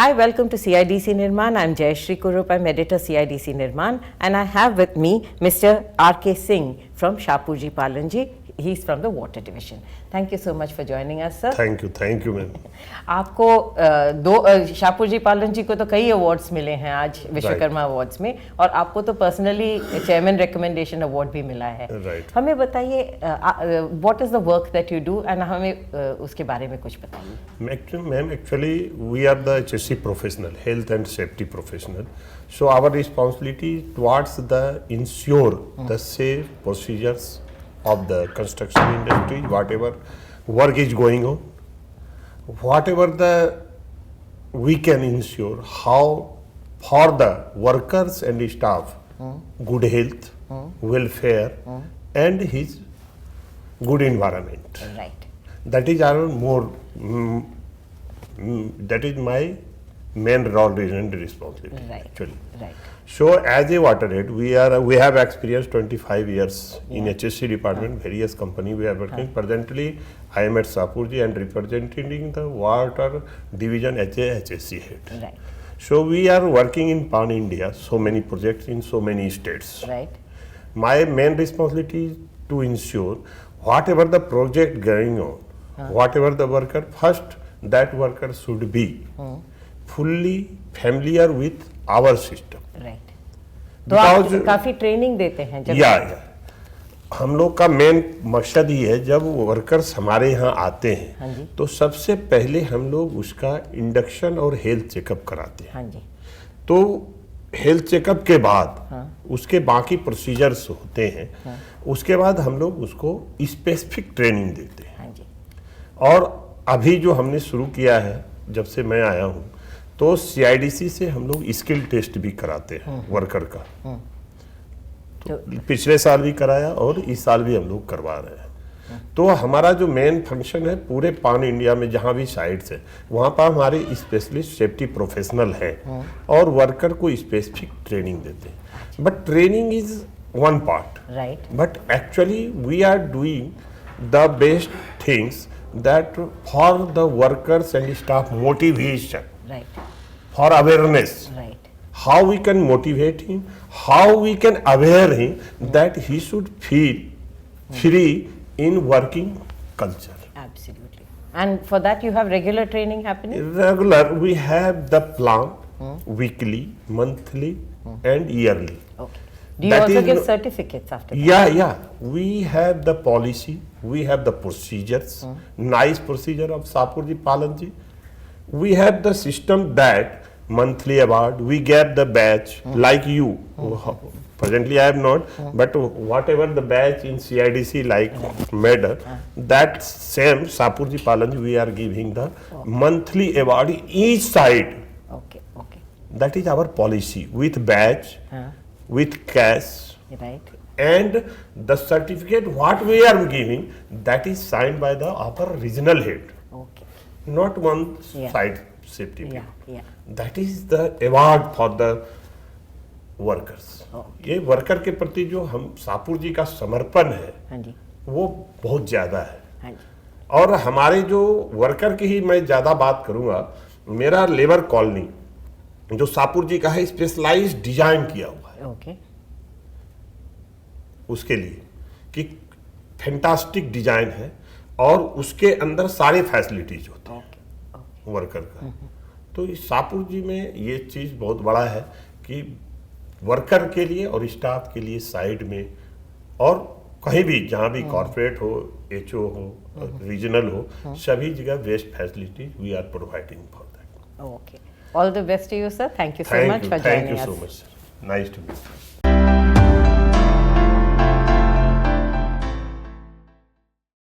Hi, welcome to CIDC Nirman. I'm Jayashree Kurup. I'm editor CIDC Nirman, and I have with me Mr. R.K. Singh from Shapurji Palanji. He's from the Water Division. Thank you so much for joining us, sir. Thank you ma'am. आपको शाहपुरजी पालन जी को तो कई awards मिले हैं आज Vishwakarma awards में, और आपको तो पर्सनली चेयरमैन रिकमेंडेशन अवार्ड भी मिला है। हमें बताइए what is the work that you do, and हमें उसके बारे में कुछ बताइए। Ma'am actually we are the HSC professional, health and safety professional, so our responsibility towards the ensure the safe procedures of the construction industry, whatever work is going on, whatever the we can ensure how for the workers and staff good health, welfare, and his good environment. Right. That is our more that is my main role and responsibility. Right. Actually. Right. So as a waterhead, we have experienced 25 years in HSC department, various company we are working. Presently, I am at Shapurji and representing the water division as a HSC head. Right. So we are working in Pan India, so many projects in so many states. Right. My main responsibility is to ensure whatever the project going on, whatever the worker, first that worker should be fully familiar with our system. Right. तो आप काफी training देते हैं जब या हम लोग का मेन मकसद ये है, जब वर्कर्स हमारे यहाँ आते हैं हाँ जी। तो सबसे पहले हम लोग उसका इंडक्शन और हेल्थ चेकअप कराते हैं। हाँ जी। तो हेल्थ चेकअप के बाद उसके बाकी प्रोसीजर्स होते हैं, उसके बाद हम लोग उसको स्पेसिफिक ट्रेनिंग देते हैं। हाँ जी। और अभी जो हमने शुरू किया है जब से मैं आया हूँ, तो CIDC से हम लोग स्किल टेस्ट भी कराते हैं वर्कर का। तो पिछले साल भी कराया और इस साल भी हम लोग करवा रहे हैं। तो हमारा जो मेन फंक्शन है, पूरे पान इंडिया में जहाँ भी साइट्स है वहाँ पर हमारे स्पेशलिस्ट सेफ्टी प्रोफेशनल हैं और वर्कर को स्पेसिफिक ट्रेनिंग देते हैं। But training is one part, right, but actually we are doing the best things that for the workers and staff motivation, right, for awareness, right, how we can motivate him, how we can aware him that he should feel free in working culture. absolutely. And for that you have regular training happening? Regular, we have the plan weekly, monthly, and yearly. Okay. Do you That also is give certificates after that? Yeah. We have the policy, we have the procedures, nice procedure of Shapurji Palanji. We have the system that monthly award, we get the badge like you. Presently I have not, but whatever the badge in CIDC like medal, that same Shapurji Palanji we are giving the monthly award each side. Okay. That is our policy, with badge, with cash, Right. and the certificate what we are giving, that is signed by the our regional head. Okay. Not one side safety people. That is the award for the workers. ये worker के प्रति जो हम शाहपुर जी का समर्पण है, हाँ जी, वो बहुत ज्यादा है। हाँ जी। और हमारे जो वर्कर की ही मैं ज्यादा बात करूंगा, मेरा लेबर कॉलोनी जो शाहपुर जी का है स्पेशलाइज्ड डिजाइन किया हुआ है। ओके। उसके लिए कि फैंटास्टिक डिजाइन है और उसके अंदर सारे फैसिलिटीज होते हैं वर्कर का। तो इस शाहपुर जी में ये चीज़ बहुत बड़ा है कि वर्कर के लिए और स्टाफ के लिए साइड में और कहीं भी जहाँ भी कॉर्पोरेट हो, HO हो, रीजनल हो, सभी जगह best facilities we are providing for that. Okay. All the best to you, sir. Thank you so much for joining us. Thank you so much, sir. Nice to meet you.